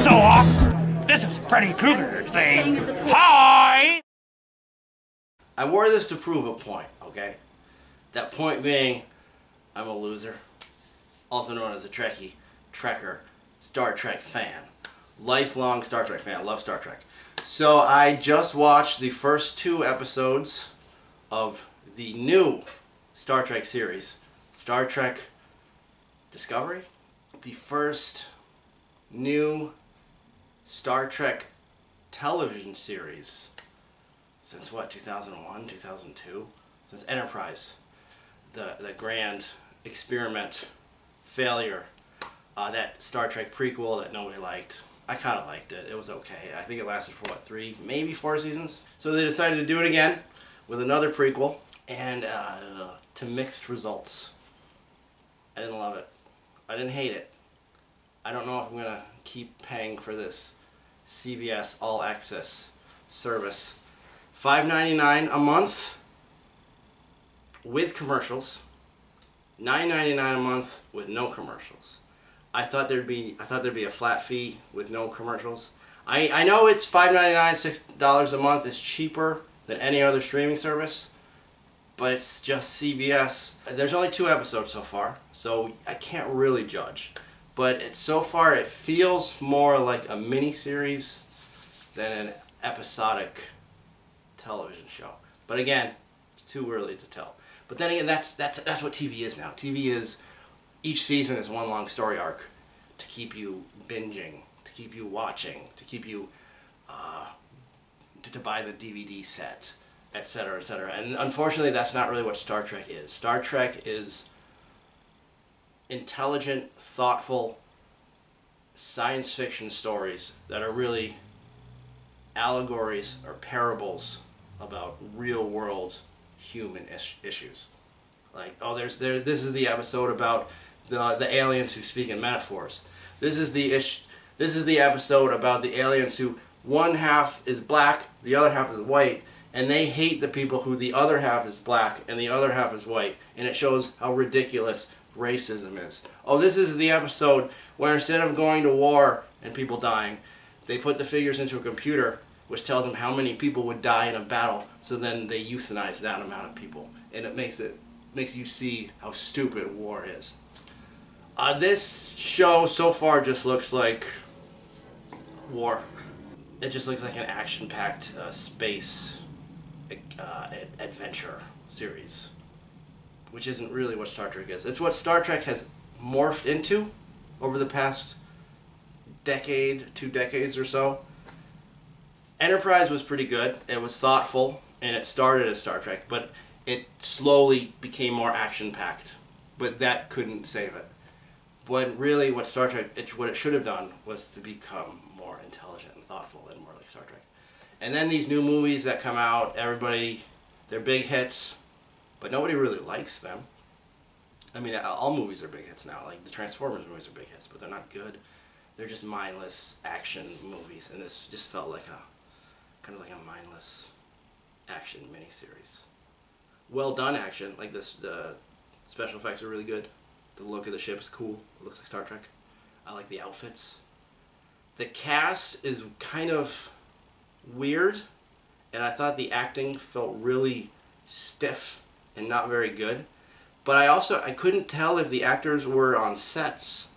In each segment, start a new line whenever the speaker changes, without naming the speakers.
so awkward. This is Freddy Krueger saying, hi!
I wore this to prove a point, okay? That point being, I'm a loser. Also known as a Trekkie, Trekker, Star Trek fan. Lifelong Star Trek fan, love Star Trek. So I just watched the first 2 episodes of the new Star Trek series, Star Trek Discovery. The first new Star Trek television series since what, 2001, 2002? Since Enterprise, the grand experiment failure, that Star Trek prequel that nobody liked. I kind of liked it. It was okay. I think it lasted for what, 3, maybe 4 seasons? So they decided to do it again with another prequel, and to mixed results. I didn't love it. I didn't hate it. I don't know if I'm going to keep paying for this CBS All Access service. $5.99 a month with commercials. $9.99 a month with no commercials. I thought there'd be a flat fee with no commercials. I know it's $5.99, $6 a month is cheaper than any other streaming service, but it's just CBS. There's only 2 episodes so far, so I can't really judge. But so far it feels more like a mini-series than an episodic television show. But again, it's too early to tell. But then again, that's what TV is now. TV is, each season is one long story arc to keep you binging, to keep you watching, to keep you to buy the DVD set, etc., etc. And unfortunately, that's not really what Star Trek is. Star Trek is intelligent, thoughtful science fiction stories that are really allegories or parables about real world human issues. Like, oh, this is the episode about the aliens who speak in metaphors. This is the episode about the aliens who one half is black, the other half is white, and they hate the people who the other half is black and the other half is white, and it shows how ridiculous racism is. Oh, this is the episode where instead of going to war and people dying, they put the figures into a computer which tells them how many people would die in a battle, so then they euthanize that amount of people, and it makes you see how stupid war is. This show so far just looks like war. It just looks like an action-packed space adventure series, which isn't really what Star Trek is. It's what Star Trek has morphed into over the past decade, 2 decades or so. Enterprise was pretty good. It was thoughtful, and it started as Star Trek, but it slowly became more action-packed. But that couldn't save it. But really, what Star Trek, what it should have done was to become more intelligent and thoughtful and more like Star Trek. And then these new movies that come out, everybody, they're big hits, but nobody really likes them. I mean, all movies are big hits now. Like, the Transformers movies are big hits, but they're not good. They're just mindless action movies, and this just felt like kind of like a mindless action miniseries. Well done action, like this. The special effects are really good. The look of the ship is cool. It looks like Star Trek. I like the outfits. The cast is kind of weird, and I thought the acting felt really stiff and not very good. But I couldn't tell if the actors were on sets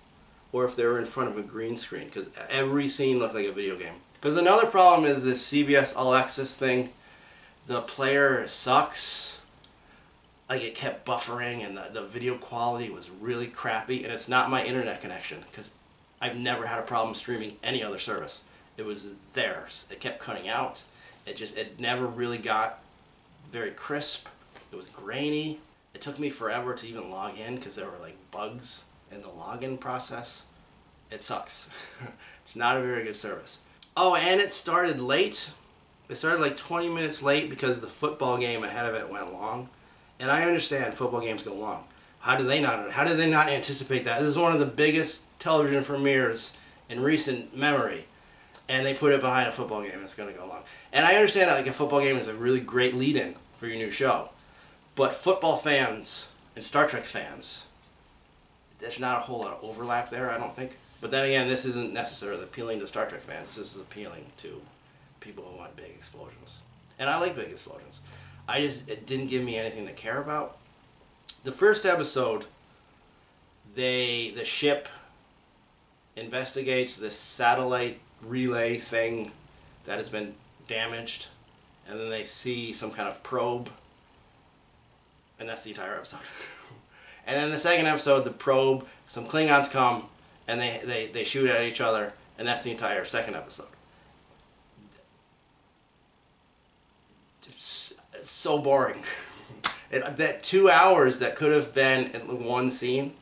or if they were in front of a green screen, because every scene looked like a video game. Because another problem is this CBS All Access thing. The player sucks. Like, it kept buffering, and the video quality was really crappy, and it's not my internet connection, because I've never had a problem streaming any other service. It was theirs. It kept cutting out. It never really got very crisp. It was grainy. It took me forever to even log in because there were like bugs in the login process. It sucks. It's not a very good service. Oh, and it started late. It started like 20 minutes late because the football game ahead of it went long. And I understand football games go long. How did they not anticipate that? This is one of the biggest television premieres in recent memory, and they put it behind a football game that's going to go long. And I understand that like a football game is a really great lead-in for your new show, but football fans and Star Trek fans, there's not a whole lot of overlap there, I don't think. But then again, this isn't necessarily appealing to Star Trek fans. This is appealing to people who want big explosions. And I like big explosions. It didn't give me anything to care about. The first episode, the ship investigates this satellite relay thing that has been damaged, and then they see some kind of probe, and that's the entire episode. And then the second episode, the probe, some Klingons come, and they shoot at each other, and that's the entire second episode. It's so boring. That 2 hours that could have been in one scene,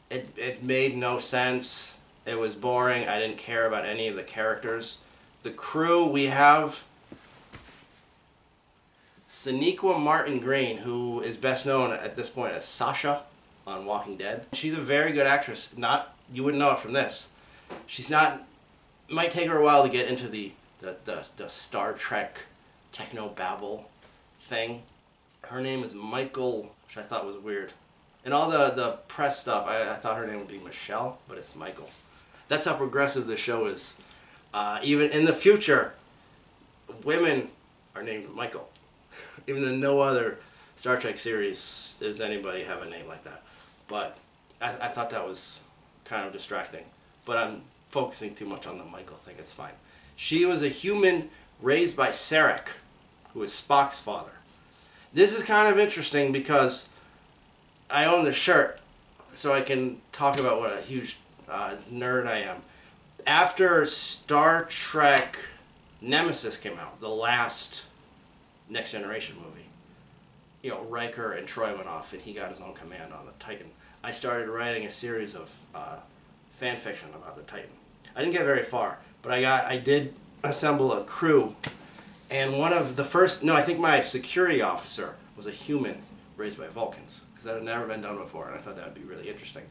it made no sense. It was boring. I didn't care about any of the characters. The crew, we have Sonequa Martin Green, who is best known at this point as Sasha on Walking Dead. She's a very good actress. You wouldn't know it from this. She's not. It might take her a while to get into the Star Trek techno-babble thing. Her name is Michael, which I thought was weird. And all the press stuff, I thought her name would be Michelle, but it's Michael. That's how progressive the show is. Even in the future, women are named Michael. Even in no other Star Trek series does anybody have a name like that. But I thought that was kind of distracting. But I'm focusing too much on the Michael thing. It's fine. She was a human raised by Sarek, who is Spock's father. This is kind of interesting because I own the shirt, so I can talk about what a huge nerd I am. After Star Trek Nemesis came out, the last Next Generation movie, you know, Riker and Troy went off and he got his own command on the Titan. I started writing a series of fan fiction about the Titan. I didn't get very far, but I did assemble a crew, and one of the first, no, I think my security officer was a human raised by Vulcans, because that had never been done before, and I thought that would be really interesting.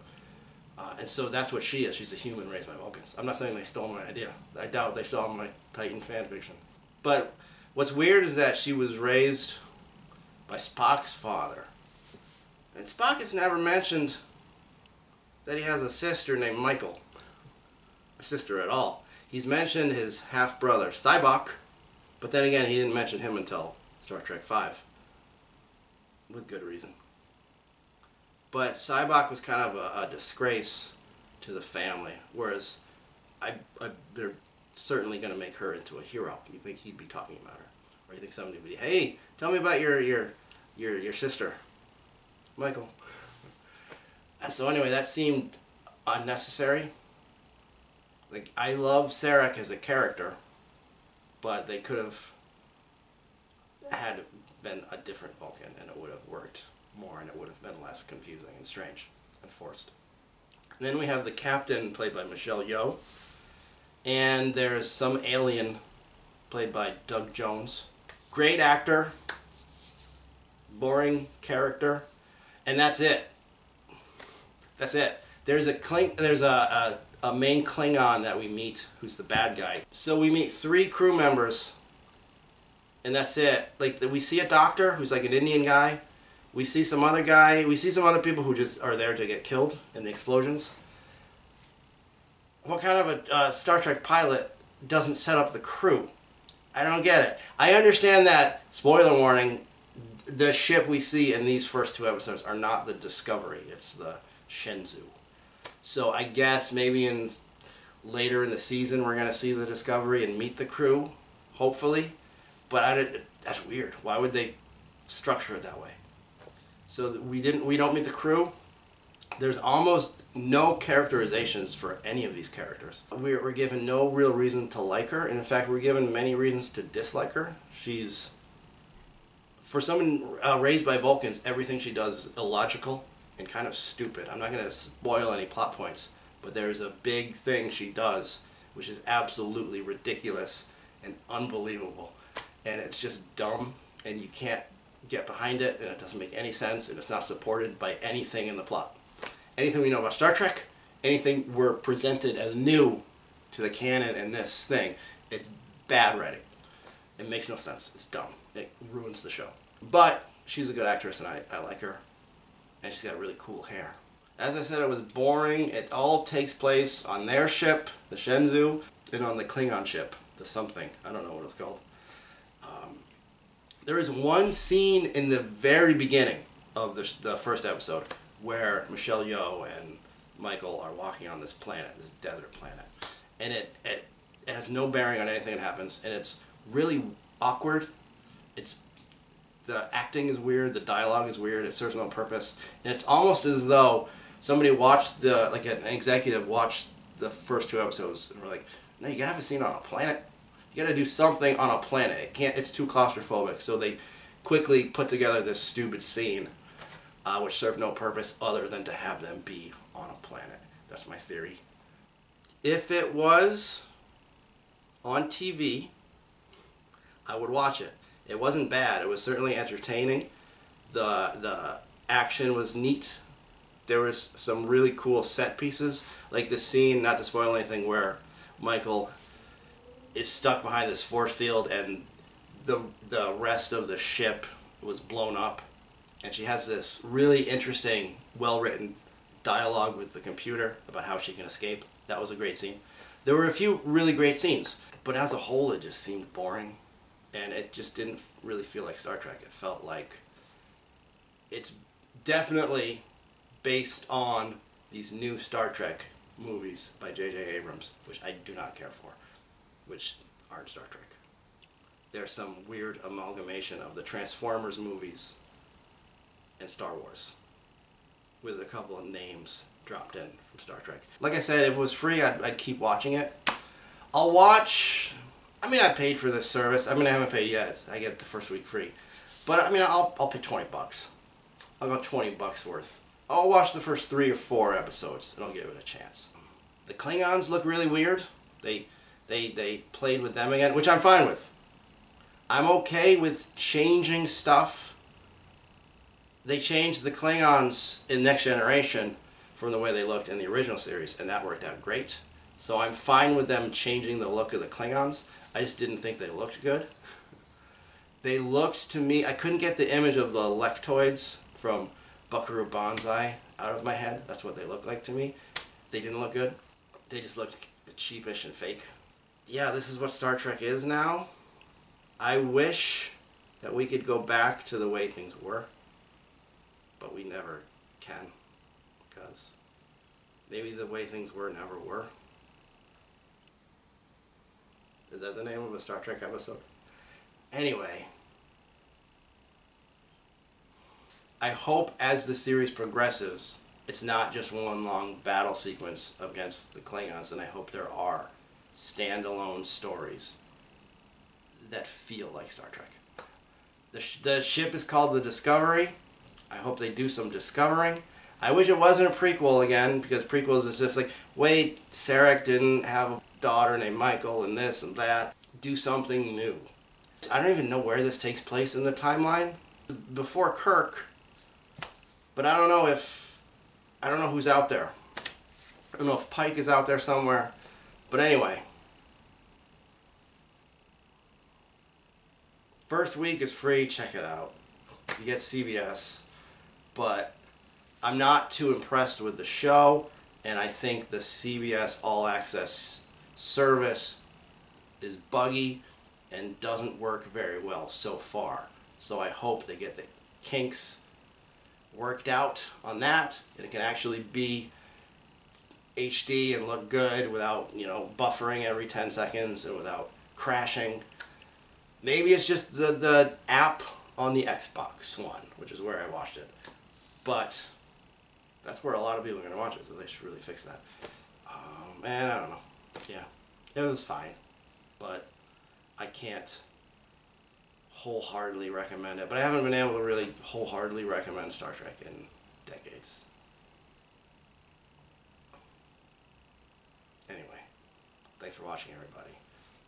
And so that's what she is. She's a human raised by Vulcans. I'm not saying they stole my idea. I doubt they stole my Titan fan fiction. But what's weird is that she was raised by Spock's father. And Spock has never mentioned that he has a sister named Michael. A sister at all. He's mentioned his half-brother, Sybok, but then again, he didn't mention him until Star Trek V. With good reason. But Sybok was kind of a disgrace to the family, whereas they're certainly going to make her into a hero. You think he'd be talking about her, or you think somebody would be, hey, tell me about your sister, Michael. So anyway, that seemed unnecessary. Like, I love Sarek as a character, but they could have had been a different Vulcan, and it would have worked more, and it would have been less confusing and strange and forced. And then we have the captain, played by Michelle Yeoh, and there's some alien played by Doug Jones. Great actor, boring character, and that's it. That's it. There's a main Klingon that we meet who's the bad guy. So we meet 3 crew members, and that's it. Like, we see a doctor who's like an Indian guy. We see some other guy. We see some other people who just are there to get killed in the explosions. What kind of a Star Trek pilot doesn't set up the crew? I don't get it. I understand that, spoiler warning, the ship we see in these first 2 episodes are not the Discovery. It's the Shenzhou. So I guess maybe later in the season we're going to see the Discovery and meet the crew, hopefully. But that's weird. Why would they structure it that way? So we don't meet the crew. There's almost no characterizations for any of these characters. We're given no real reason to like her, and in fact we're given many reasons to dislike her. She's, for someone raised by Vulcans, everything she does is illogical and kind of stupid. I'm not going to spoil any plot points, but there's a big thing she does which is absolutely ridiculous and unbelievable, and it's just dumb, and you can't get behind it, and it doesn't make any sense, and it's not supported by anything in the plot. Anything we know about Star Trek, anything we're presented as new to the canon in this thing, it's bad writing. It makes no sense. It's dumb. It ruins the show. But she's a good actress, and I like her. And she's got really cool hair. As I said, it was boring. It all takes place on their ship, the Shenzhou, and on the Klingon ship, the something. I don't know what it's called. There is one scene in the very beginning of the first episode where Michelle Yeoh and Michael are walking on this planet, this desert planet. And it has no bearing on anything that happens, and it's really awkward. The acting is weird, the dialogue is weird, it serves no purpose. And it's almost as though somebody watched like an executive watched the first 2 episodes and were like, no, you gotta have a scene on a planet. You gotta do something on a planet. It's too claustrophobic. So they quickly put together this stupid scene, which served no purpose other than to have them be on a planet. That's my theory. If it was on TV, I would watch it. It wasn't bad. It was certainly entertaining. The action was neat. There was some really cool set pieces, like the scene, not to spoil anything, where Michael is stuck behind this force field and the rest of the ship was blown up, and she has this really interesting, well-written dialogue with the computer about how she can escape. That was a great scene. There were a few really great scenes, but as a whole it just seemed boring, and it just didn't really feel like Star Trek. It felt like it's definitely based on these new Star Trek movies by J.J. Abrams, which I do not care for, which aren't Star Trek. There's some weird amalgamation of the Transformers movies and Star Wars, with a couple of names dropped in from Star Trek. Like I said, if it was free, I'd keep watching it. I'll watch, I mean, I paid for this service. I mean, I haven't paid yet. I get the first week free. But I mean, I'll pay 20 bucks. I'll go 20 bucks worth. I'll watch the first 3 or 4 episodes and I'll give it a chance. The Klingons look really weird. They played with them again, which I'm fine with. I'm okay with changing stuff. They changed the Klingons in Next Generation from the way they looked in the original series, and that worked out great. So I'm fine with them changing the look of the Klingons. I just didn't think they looked good. They looked, to me, I couldn't get the image of the Lectoids from Buckaroo Banzai out of my head. That's what they looked like to me. They didn't look good. They just looked cheapish and fake. Yeah, this is what Star Trek is now. I wish that we could go back to the way things were, but we never can, because maybe the way things were never were. Is that the name of a Star Trek episode? Anyway, I hope as the series progresses, it's not just one long battle sequence against the Klingons, and I hope there are standalone stories that feel like Star Trek. The ship is called the Discovery. I hope they do some discovering. I wish it wasn't a prequel again, because prequels is just like, wait, Sarek didn't have a daughter named Michael and this and that. Do something new. I don't even know where this takes place in the timeline. Before Kirk, but I don't know who's out there. I don't know if Pike is out there somewhere. But anyway, first week is free, check it out. You get CBS, but I'm not too impressed with the show, and I think the CBS All Access service is buggy and doesn't work very well so far. So I hope they get the kinks worked out on that, and it can actually be HD and look good without, you know, buffering every 10 seconds and without crashing. Maybe it's just the app on the Xbox One, which is where I watched it. But that's where a lot of people are going to watch it, so they should really fix that. And I don't know. Yeah, it was fine, but I can't wholeheartedly recommend it. But I haven't been able to really wholeheartedly recommend Star Trek in decades. Anyway, thanks for watching, everybody,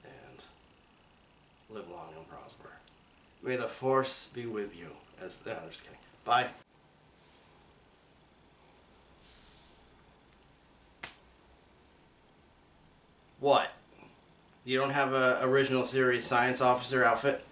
and live long and prosper. May the Force be with you. No, I'm just kidding. Bye. What? You don't have a original series science officer outfit?